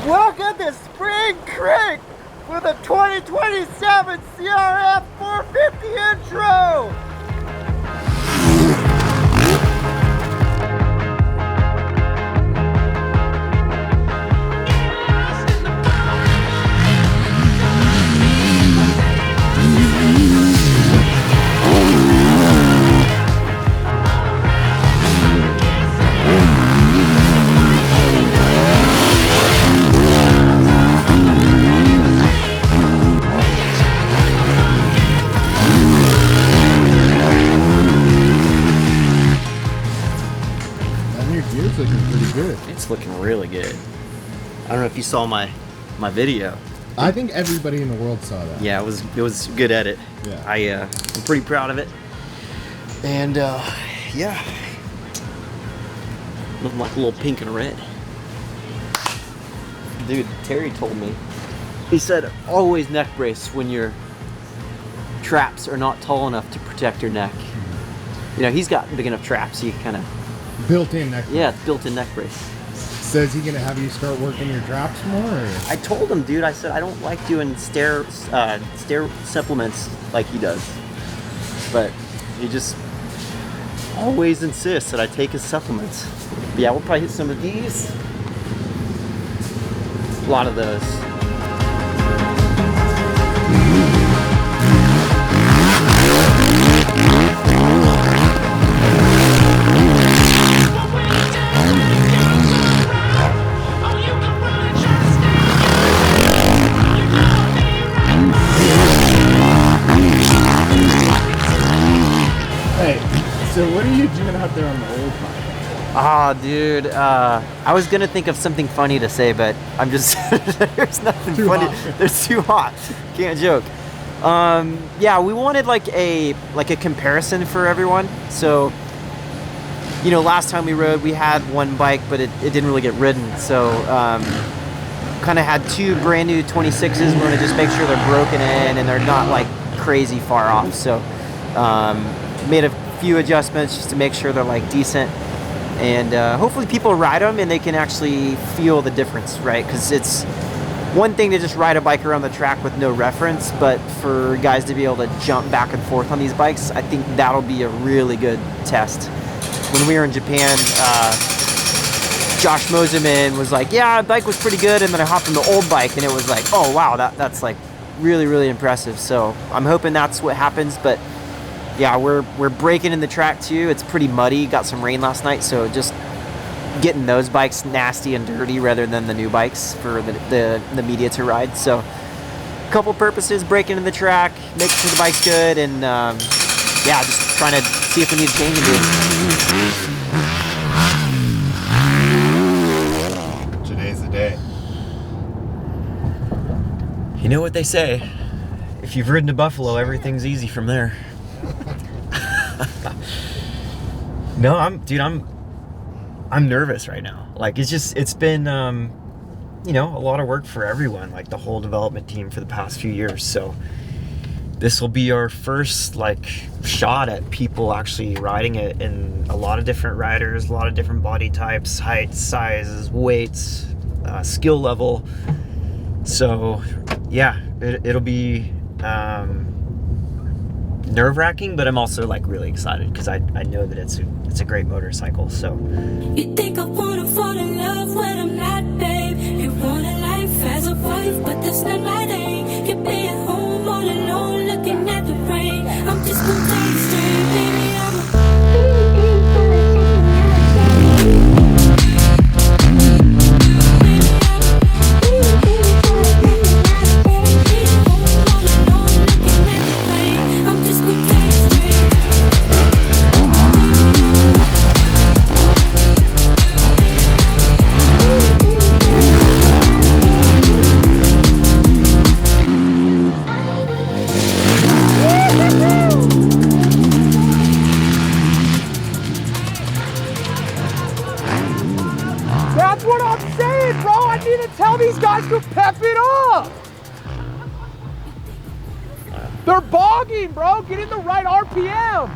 Welcome to Spring Creek for the 2027 CRF450 intro! It's looking pretty good. It's looking really good. I don't know if you saw my video. I think everybody in the world saw that. Yeah, it was a good edit. Yeah. I'm pretty proud of it. And yeah, looking like a little pink and red. Dude, Terry told me. He said always neck brace when your traps are not tall enough to protect your neck. You know, he's got big enough traps, so you kind of built-in neck brace. Yeah, it's built-in neck brace. So is he gonna have you start working your traps more? Or? I told him, dude. I said I don't like doing stair supplements like he does, but he just always insists that I take his supplements. But yeah, we'll probably hit some of these. A lot of those. So what are you doing out there on the old bike? Ah, dude, I was gonna think of something funny to say, but I'm just there's nothing Too funny. hot. It's too hot. Can't joke. Yeah, we wanted like a comparison for everyone. So, you know, last time we rode, we had one bike, but it didn't really get ridden. So, kind of had two brand new 26s. We want to just make sure they're broken in and they're not like crazy far off. So, made a few adjustments just to make sure they're like decent, and hopefully people ride them and they can actually feel the difference, right? Because it's one thing to just ride a bike around the track with no reference, but for guys to be able to jump back and forth on these bikes, I think that'll be a really good test. When we were in Japan, Josh Moseman was like, yeah, the bike was pretty good, and then I hopped on the old bike and it was like, oh wow, that's like really, really impressive. So I'm hoping that's what happens. But yeah, we're breaking in the track too. It's pretty muddy. Got some rain last night, so just getting those bikes nasty and dirty rather than the new bikes for the media to ride. So a couple purposes: breaking in the track, making sure the bike's good, and yeah, just trying to see if we need to change it. Today's the day. You know what they say: if you've ridden to Buffalo, everything's easy from there. No, I'm nervous right now. Like it's been you know, a lot of work for everyone, like the whole development team for the past few years. So this will be our first like shot at people actually riding it, in a lot of different riders, a lot of different body types, heights, sizes, weights, skill level. So yeah, it'll be nerve-wracking, but I'm also like really excited because I know that it's a great motorcycle. So you think I wanna fall in love when I'm not, babe? You want a life as a wife, but that's not my thing. You be at home all alone looking at the rain. I'm just gonna tell you straight, baby, That's what I'm saying, bro. I need to tell these guys to pep it up. They're bogging, bro. Get in the right RPM.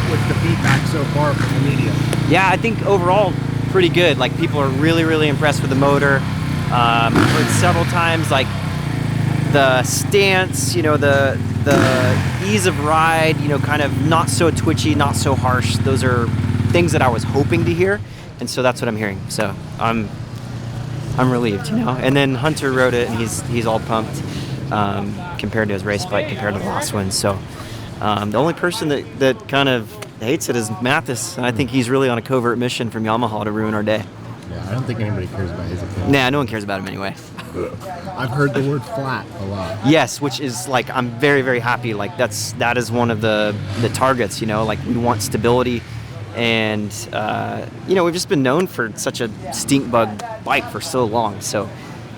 What's the feedback so far from the media? yeah, I think overall pretty good. Like, people are really impressed with the motor. I've heard several times, like, the stance, you know, the ease of ride, you know, kind of not so twitchy, not so harsh. Those are things that I was hoping to hear, and so that's what I'm hearing. So I'm relieved, you know. And then Hunter rode it, and he's all pumped compared to his race bike, compared to the last one. So the only person that kind of hates it is Mathis, and I think he's really on a covert mission from Yamaha to ruin our day. Yeah, I don't think anybody cares about his opinion. Nah, no one cares about him anyway. I've heard the word flat a lot. Yes, which is, like, I'm very happy. Like, that is one of the targets, you know. Like, we want stability, and you know, we've just been known for such a stink bug bike for so long. So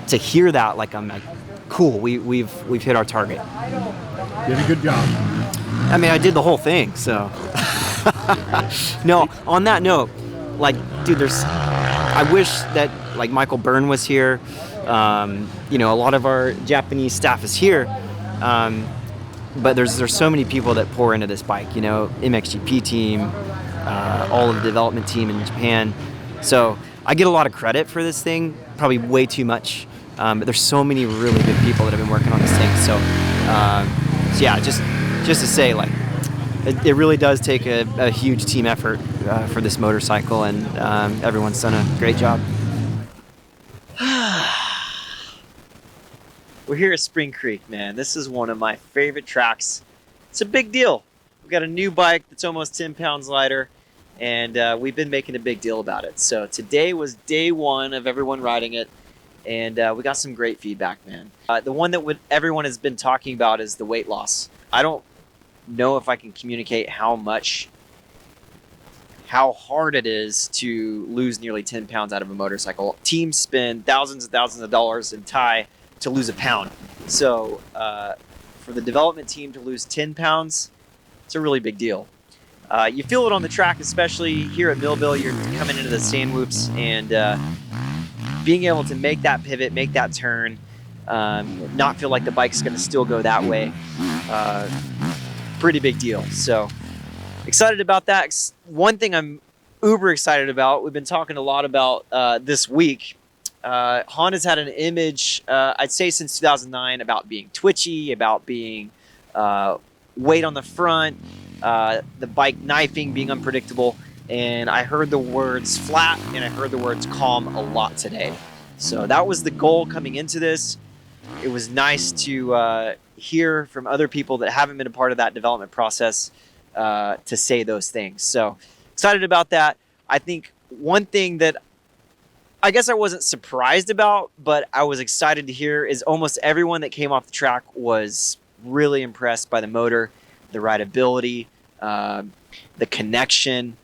to hear that, like, I'm like, cool, we've hit our target. You did a good job. I mean, I did the whole thing, so. No, on that note, like, dude, I wish that, like, Michael Byrne was here. You know, a lot of our Japanese staff is here, but there's so many people that pour into this bike, you know, MXGP team, all of the development team in Japan. So I get a lot of credit for this thing, probably way too much, but there's so many really good people that have been working on this thing. So yeah, just to say, like, it really does take a huge team effort for this motorcycle, and everyone's done a great job. We're here at Spring Creek, man. This is one of my favorite tracks. It's a big deal. We've got a new bike that's almost 10 pounds lighter, and we've been making a big deal about it. So today was day one of everyone riding it, and we got some great feedback, man. The one that everyone has been talking about is the weight loss. I don't know if I can communicate how hard it is to lose nearly 10 pounds out of a motorcycle. Teams spend thousands and thousands of dollars in Thai to lose a pound. So for the development team to lose 10 pounds, it's a really big deal. You feel it on the track, especially here at Millville. You're coming into the sand whoops, and being able to make that pivot, make that turn, not feel like the bike's going to still go that way, pretty big deal. So excited about that. One thing I'm uber excited about, we've been talking a lot about this week. Honda's had an image, I'd say since 2009, about being twitchy, about being weight on the front, the bike knifing, being unpredictable. And I heard the words flat and I heard the words calm a lot today. So that was the goal coming into this. It was nice to hear from other people that haven't been a part of that development process to say those things. So excited about that. I think one thing that I guess I wasn't surprised about, but I was excited to hear, is almost everyone that came off the track was really impressed by the motor, the rideability, the connection,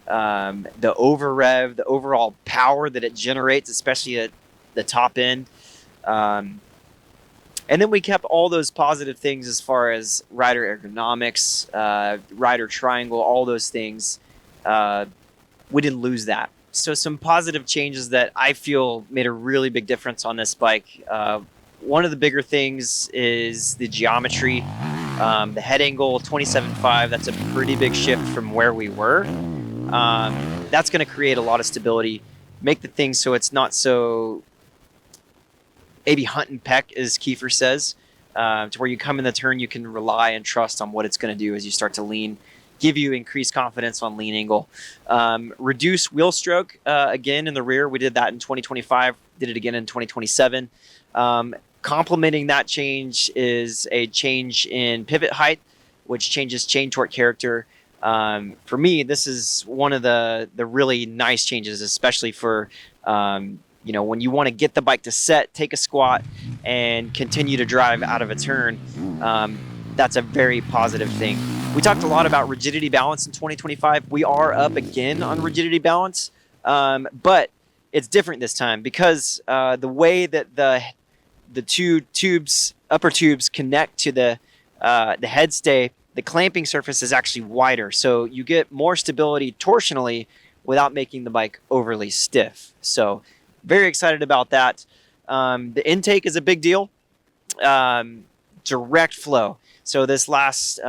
the over rev, the overall power that it generates, especially at the top end. And then we kept all those positive things as far as rider ergonomics, rider triangle, all those things. We didn't lose that. So some positive changes that I feel made a really big difference on this bike. One of the bigger things is the geometry. The head angle, 27.5, that's a pretty big shift from where we were. That's going to create a lot of stability, make the thing so it's not so maybe hunt and peck, as Kiefer says, to where you come in the turn, you can rely and trust on what it's going to do as you start to lean, give you increased confidence on lean angle. Reduce wheel stroke, again, in the rear. We did that in 2025, did it again in 2027. Complementing that change is a change in pivot height, which changes chain torque character. For me, this is one of the really nice changes, especially for when you want to get the bike to set, take a squat, and continue to drive out of a turn. That's a very positive thing. We talked a lot about rigidity balance in 2025. We are up again on rigidity balance, but it's different this time because the way that the two tubes, upper tubes, connect to the head stay, the clamping surface is actually wider, so you get more stability torsionally without making the bike overly stiff. So very excited about that. The intake is a big deal. Direct flow. So this last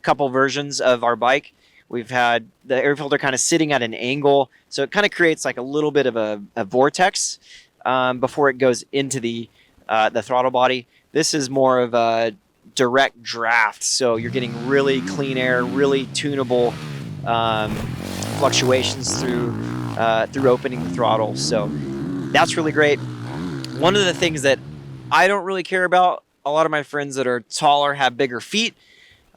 couple versions of our bike, We've had the air filter kind of sitting at an angle, so it kind of creates like a little bit of a vortex before it goes into the throttle body. This is more of a direct draft, so you're getting really clean air, really tunable fluctuations through opening the throttle. So that's really great. One of the things that I don't really care about, a lot of my friends that are taller have bigger feet.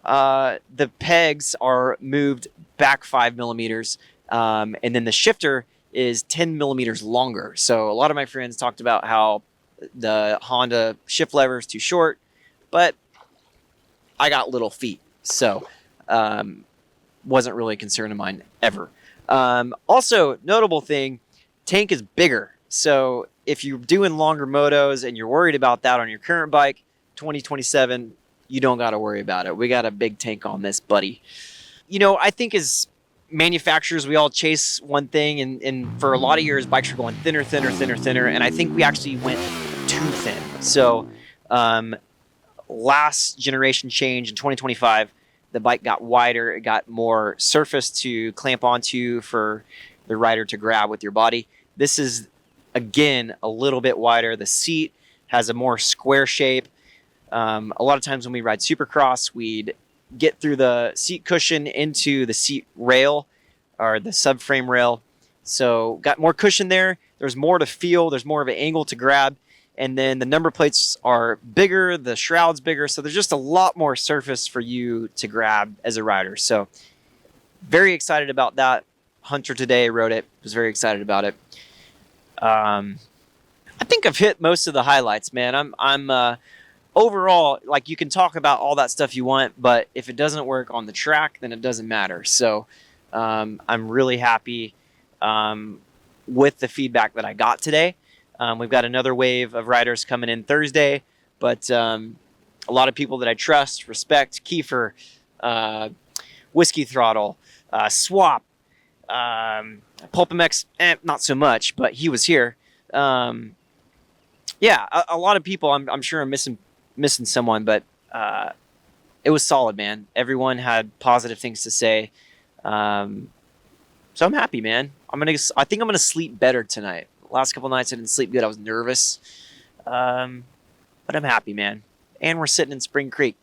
The pegs are moved back 5 millimeters, and then the shifter is 10 millimeters longer. So a lot of my friends talked about how the Honda shift lever is too short, but I got little feet, so wasn't really a concern of mine ever. Also, notable thing, tank is bigger. So if you're doing longer motos and you're worried about that on your current bike, 2027, you don't got to worry about it. We got a big tank on this, buddy. You know, I think as manufacturers, we all chase one thing, and for a lot of years, bikes were going thinner, thinner, thinner, thinner, and I think we actually went too thin. So last generation change in 2025, the bike got wider. It got more surface to clamp onto for the rider to grab with your body. This is, again, a little bit wider. The seat has a more square shape. A lot of times when we ride Supercross, we'd get through the seat cushion into the seat rail or the subframe rail. So got more cushion there. There's more to feel. There's more of an angle to grab. And then the number plates are bigger, the shroud's bigger, so there's just a lot more surface for you to grab as a rider. So very excited about that. Hunter today rode it, was very excited about it. I think I've hit most of the highlights, man. I'm overall, like, you can talk about all that stuff you want, but if it doesn't work on the track, then it doesn't matter. So I'm really happy with the feedback that I got today. We've got another wave of riders coming in Thursday, but a lot of people that I trust, respect, Kiefer, Whiskey Throttle, Swap, Pulpamex, not so much, but he was here. Yeah, a lot of people. I'm sure I'm missing someone, but it was solid, man. Everyone had positive things to say, so I'm happy, man. I think I'm gonna sleep better tonight. Last couple nights I didn't sleep good. I was nervous. But I'm happy, man. And we're sitting in Spring Creek.